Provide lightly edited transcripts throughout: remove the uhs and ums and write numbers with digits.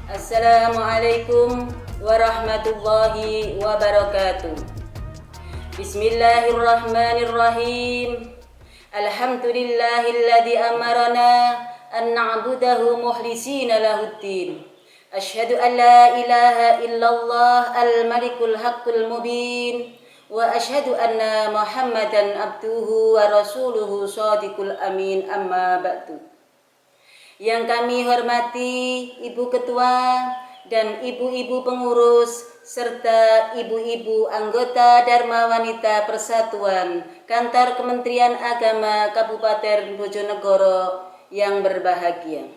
Assalamualaikum warahmatullahi wabarakatuh. Bismillahirrahmanirrahim. Alhamdulillahilladzi amarana an na'budahu mukhlisina lahuddin. Asyhadu an la ilaha illallah al-malikul haqqul mubin wa asyhadu anna Muhammadan abduhu wa rasuluhu shadiqul amin, amma ba'du. Yang kami hormati Ibu Ketua dan ibu-ibu pengurus serta ibu-ibu anggota Dharma Wanita Persatuan Kantor Kementerian Agama Kabupaten Bojonegoro yang berbahagia.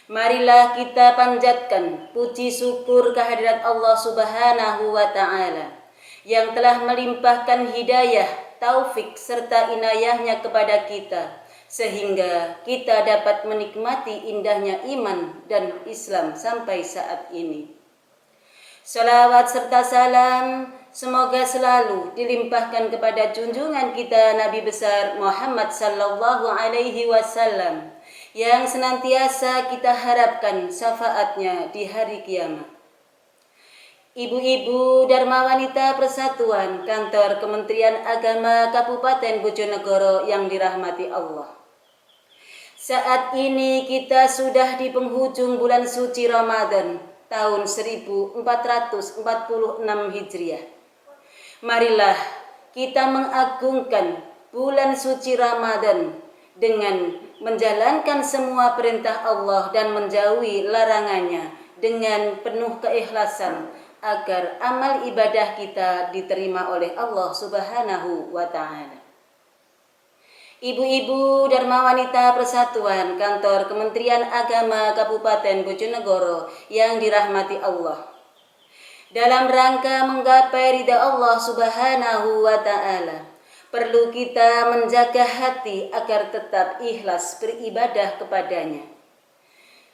Marilah kita panjatkan puji syukur kehadirat Allah Subhanahu wa Ta'ala yang telah melimpahkan hidayah, taufik serta inayahnya kepada kita, sehingga kita dapat menikmati indahnya iman dan Islam sampai saat ini. Salawat serta salam semoga selalu dilimpahkan kepada junjungan kita Nabi besar Muhammad sallallahu alaihi wasallam yang senantiasa kita harapkan syafaatnya di hari kiamat. Ibu-ibu Dharma Wanita Persatuan Kantor Kementerian Agama Kabupaten Bojonegoro yang dirahmati Allah. Saat ini kita sudah di penghujung bulan suci Ramadan tahun 1446 Hijriah. Marilah kita mengagungkan bulan suci Ramadan dengan menjalankan semua perintah Allah dan menjauhi larangannya dengan penuh keikhlasan agar amal ibadah kita diterima oleh Allah Subhanahu wa Ta'ala. Ibu-ibu Dharma Wanita Persatuan Kantor Kementerian Agama Kabupaten Bojonegoro yang dirahmati Allah. Dalam rangka menggapai ridha Allah Subhanahu wa Ta'ala, perlu kita menjaga hati agar tetap ikhlas beribadah kepadanya.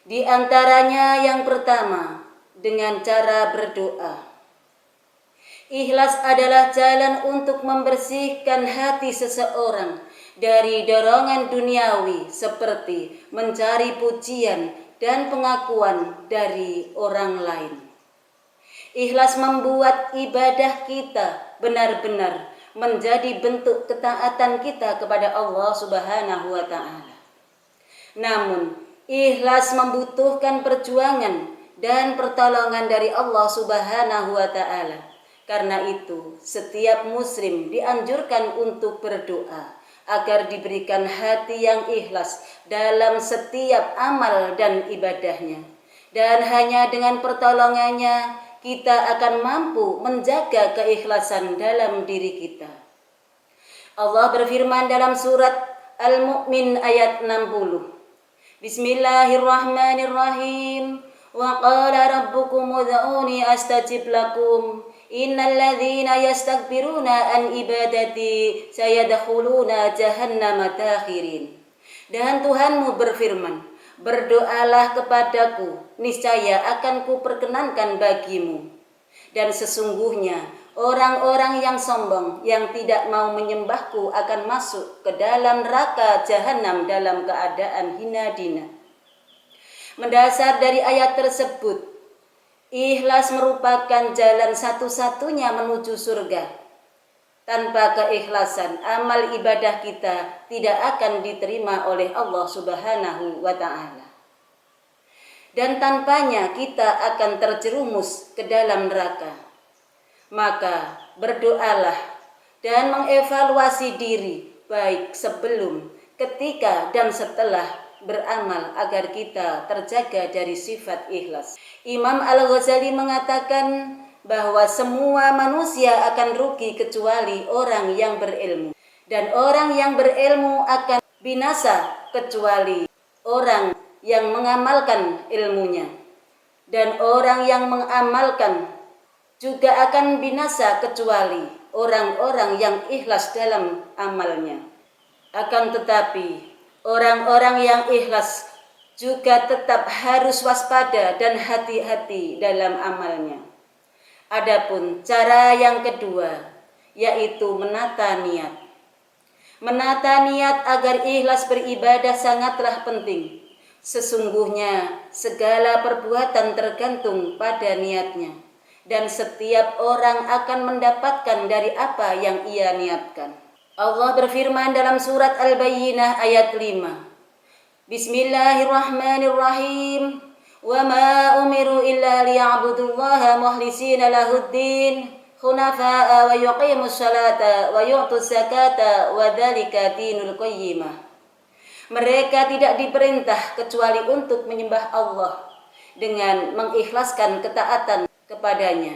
Di antaranya yang pertama, dengan cara berdoa. Ikhlas adalah jalan untuk membersihkan hati seseorang dari dorongan duniawi seperti mencari pujian dan pengakuan dari orang lain. Ikhlas membuat ibadah kita benar-benar menjadi bentuk ketaatan kita kepada Allah Subhanahu wa Ta'ala. Namun, ikhlas membutuhkan perjuangan dan pertolongan dari Allah Subhanahu wa Ta'ala. Karena itu, setiap muslim dianjurkan untuk berdoa agar diberikan hati yang ikhlas dalam setiap amal dan ibadahnya. Dan hanya dengan pertolongannya kita akan mampu menjaga keikhlasan dalam diri kita. Allah berfirman dalam surat Al-Mu'min ayat 60. Bismillahirrahmanirrahim. Wa qala rabbukum ud'uni astajib lakum. Innal ladzina yastakbiruna an ibadati sayadkhuluna jahannama dakhirin. Dan Tuhanmu berfirman, berdoalah kepadaku, niscaya akan kuperkenankan bagimu. Dan sesungguhnya orang-orang yang sombong yang tidak mau menyembahku akan masuk ke dalam neraka jahanam dalam keadaan hina dina. Mendasar dari ayat tersebut, ikhlas merupakan jalan satu-satunya menuju surga. Tanpa keikhlasan, amal ibadah kita tidak akan diterima oleh Allah Subhanahu wa Ta'ala. Dan tanpanya kita akan terjerumus ke dalam neraka. Maka berdoalah dan mengevaluasi diri baik sebelum, ketika, dan setelah beramal agar kita terjaga dari sifat ikhlas. Imam Al-Ghazali mengatakan bahwa semua manusia akan rugi kecuali orang yang berilmu. Dan orang yang berilmu akan binasa kecuali orang yang mengamalkan ilmunya. Dan orang yang mengamalkan juga akan binasa kecuali orang-orang yang ikhlas dalam amalnya. Akan tetapi, orang-orang yang ikhlas juga tetap harus waspada dan hati-hati dalam amalnya. Adapun cara yang kedua, yaitu menata niat. Menata niat agar ikhlas beribadah sangatlah penting. Sesungguhnya segala perbuatan tergantung pada niatnya, dan setiap orang akan mendapatkan dari apa yang ia niatkan. Allah berfirman dalam surat Al-Bayyinah ayat 5. Bismillahirrahmanirrahim. Wa ma umiru illa liya'budullaha mukhlisina lahuddin hunafa'a wa yuqimus salata wa yu'tus zakata wa dzalika dinul qayyimah. Mereka tidak diperintah kecuali untuk menyembah Allah dengan mengikhlaskan ketaatan kepadanya,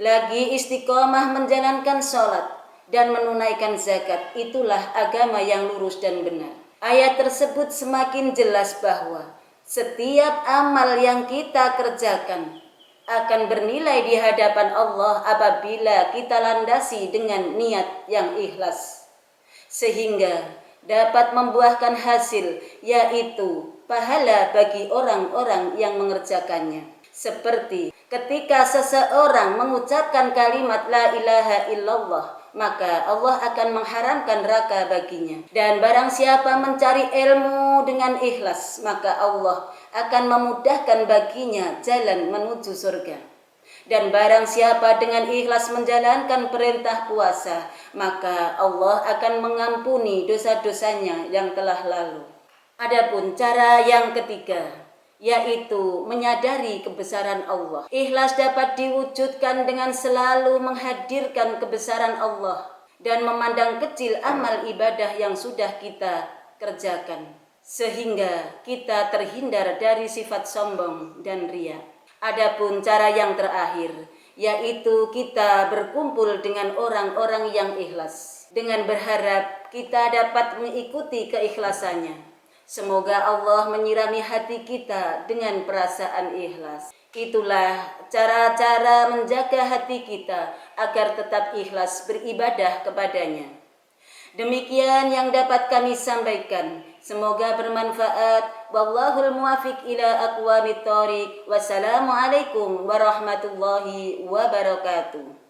lagi istiqomah menjalankan sholat dan menunaikan zakat. Itulah agama yang lurus dan benar. Ayat tersebut semakin jelas bahwa setiap amal yang kita kerjakan akan bernilai di hadapan Allah apabila kita landasi dengan niat yang ikhlas, sehingga dapat membuahkan hasil, yaitu pahala bagi orang-orang yang mengerjakannya. Seperti ketika seseorang mengucapkan kalimat la ilaha illallah, maka Allah akan mengharamkan neraka baginya. Dan barang siapa mencari ilmu dengan ikhlas, maka Allah akan memudahkan baginya jalan menuju surga. Dan barang siapa dengan ikhlas menjalankan perintah puasa, maka Allah akan mengampuni dosa-dosanya yang telah lalu. Adapun cara yang ketiga, yaitu menyadari kebesaran Allah. Ikhlas dapat diwujudkan dengan selalu menghadirkan kebesaran Allah dan memandang kecil amal ibadah yang sudah kita kerjakan, sehingga kita terhindar dari sifat sombong dan riya. Adapun cara yang terakhir, yaitu kita berkumpul dengan orang-orang yang ikhlas dengan berharap kita dapat mengikuti keikhlasannya. Semoga Allah menyirami hati kita dengan perasaan ikhlas. Itulah cara-cara menjaga hati kita agar tetap ikhlas beribadah kepadanya. Demikian yang dapat kami sampaikan. Semoga bermanfaat. Wallahul muwafiq ila aqwamit thoriq. Wassalamualaikum warahmatullahi wabarakatuh.